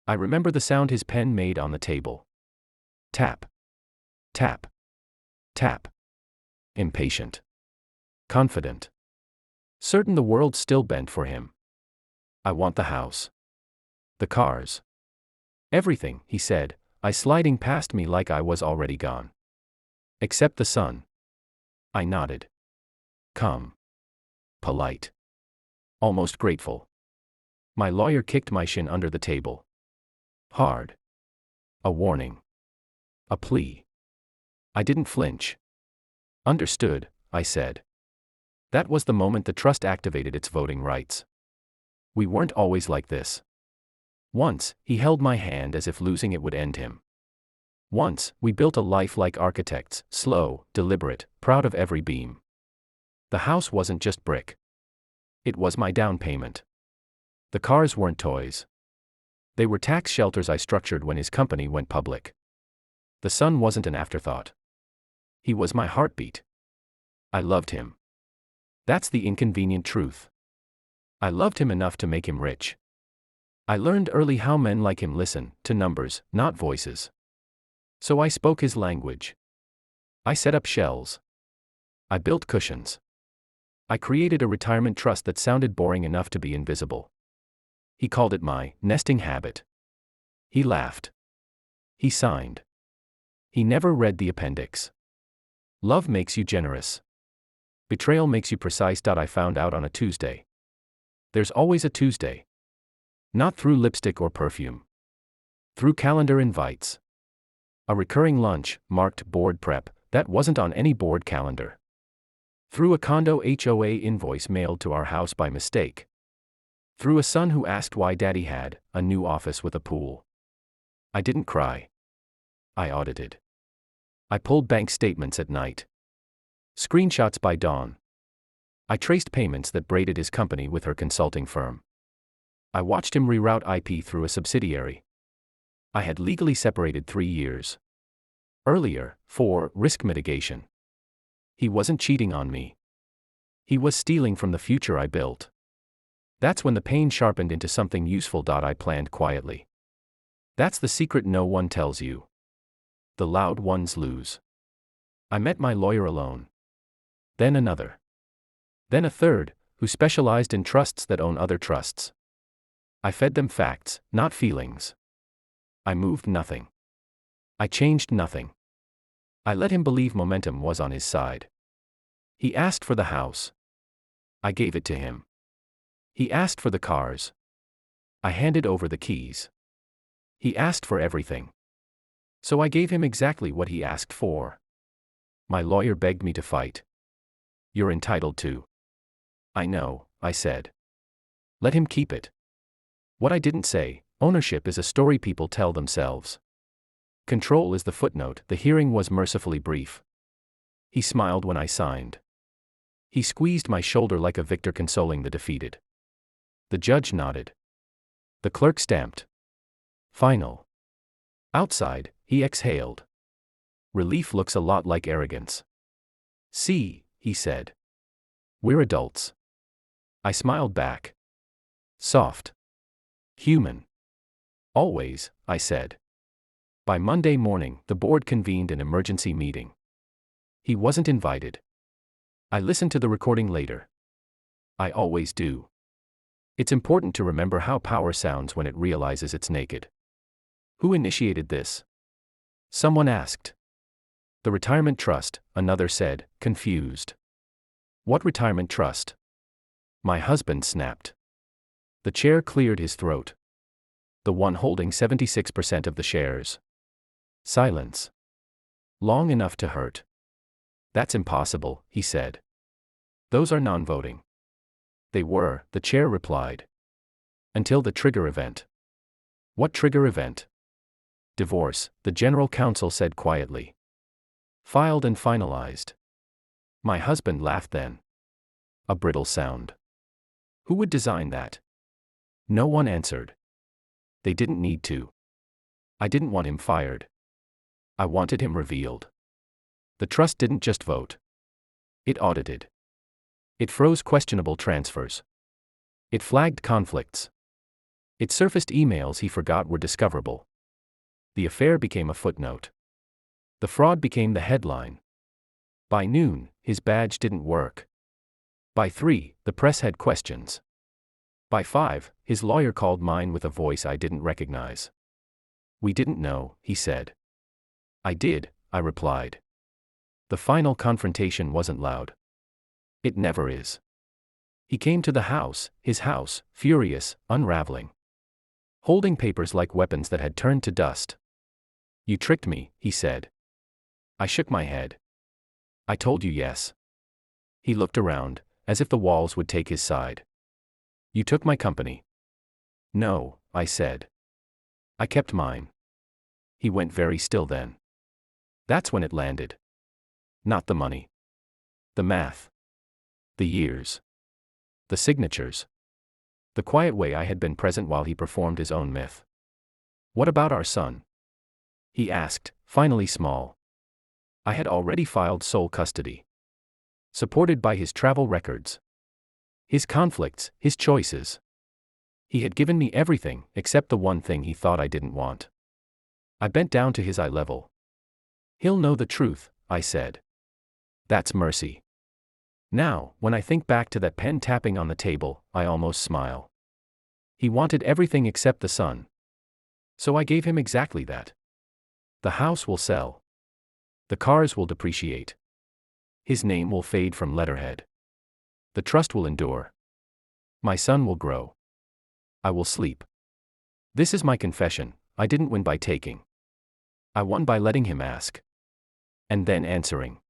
I remember the sound his pen made on the table. Tap. Tap. Tap. Impatient. Confident. Certain the world still bent for him. I want the house. The cars. Everything, he said, sliding past me like I was already gone. Except the sun. I nodded. Calm. Polite. Almost grateful. My lawyer kicked my shin under the table. Hard. A warning. A plea. I didn't flinch. Understood, I said. That was the moment the trust activated its voting rights. We weren't always like this. Once, he held my hand as if losing it would end him. Once, we built a life like architects, slow, deliberate, proud of every beam. The house wasn't just brick. It was my down payment. The cars weren't toys. They were tax shelters I structured when his company went public. The son wasn't an afterthought. He was my heartbeat. I loved him. That's the inconvenient truth. I loved him enough to make him rich. I learned early how men like him listen to numbers, not voices. So I spoke his language. I set up shells. I built cushions. I created a retirement trust that sounded boring enough to be invisible. He called it my nesting habit. He laughed. He signed. He never read the appendix. Love makes you generous. Betrayal makes you precise. I found out on a Tuesday. There's always a Tuesday. Not through lipstick or perfume. Through calendar invites. A recurring lunch, marked board prep, that wasn't on any board calendar. Through a condo HOA invoice mailed to our house by mistake. Through a son who asked why daddy had a new office with a pool. I didn't cry. I audited. I pulled bank statements at night. Screenshots by dawn. I traced payments that braided his company with her consulting firm. I watched him reroute IP through a subsidiary. I had legally separated 3 years earlier, for risk mitigation. He wasn't cheating on me. He was stealing from the future I built. That's when the pain sharpened into something useful. I planned quietly. That's the secret no one tells you. The loud ones lose. I met my lawyer alone. Then another. Then a third, who specialized in trusts that own other trusts. I fed them facts, not feelings. I moved nothing. I changed nothing. I let him believe momentum was on his side. He asked for the house. I gave it to him. He asked for the cars. I handed over the keys. He asked for everything. So I gave him exactly what he asked for. My lawyer begged me to fight. You're entitled to. I know, I said. Let him keep it. What I didn't say, ownership is a story people tell themselves. Control is the footnote. The hearing was mercifully brief. He smiled when I signed. He squeezed my shoulder like a victor consoling the defeated. The judge nodded. The clerk stamped. Final. Outside, he exhaled. Relief looks a lot like arrogance. See, he said. We're adults. I smiled back. Soft. Human. Always, I said. By Monday morning, the board convened an emergency meeting. He wasn't invited. I listened to the recording later. I always do. It's important to remember how power sounds when it realizes it's naked. Who initiated this? Someone asked. The retirement trust, another said, confused. What retirement trust? My husband snapped. The chair cleared his throat. The one holding 76% of the shares. Silence. Long enough to hurt. That's impossible, he said. Those are non-voting. They were, the chair replied. Until the trigger event. What trigger event? Divorce, the general counsel said quietly. Filed and finalized. My husband laughed then. A brittle sound. Who would design that? No one answered. They didn't need to. I didn't want him fired. I wanted him revealed. The trust didn't just vote. It audited. It froze questionable transfers. It flagged conflicts. It surfaced emails he forgot were discoverable. The affair became a footnote. The fraud became the headline. By noon, his badge didn't work. By 3, the press had questions. By 5, his lawyer called mine with a voice I didn't recognize. "We didn't know," he said. "I did," I replied. The final confrontation wasn't loud. It never is. He came to the house, his house, furious, unraveling. Holding papers like weapons that had turned to dust. "You tricked me," he said. I shook my head. "I told you yes." He looked around, as if the walls would take his side. "You took my company." "No," I said. "I kept mine." He went very still then. That's when it landed. Not the money. The math. The years. The signatures. The quiet way I had been present while he performed his own myth. "What about our son?" he asked, finally small. I had already filed sole custody. Supported by his travel records. His conflicts, his choices. He had given me everything, except the one thing he thought I didn't want. I bent down to his eye level. "He'll know the truth," I said. That's mercy. Now, when I think back to that pen tapping on the table, I almost smile. He wanted everything except the son. So I gave him exactly that. The house will sell. The cars will depreciate. His name will fade from letterhead. The trust will endure. My son will grow. I will sleep. This is my confession. I didn't win by taking. I won by letting him ask. And then answering.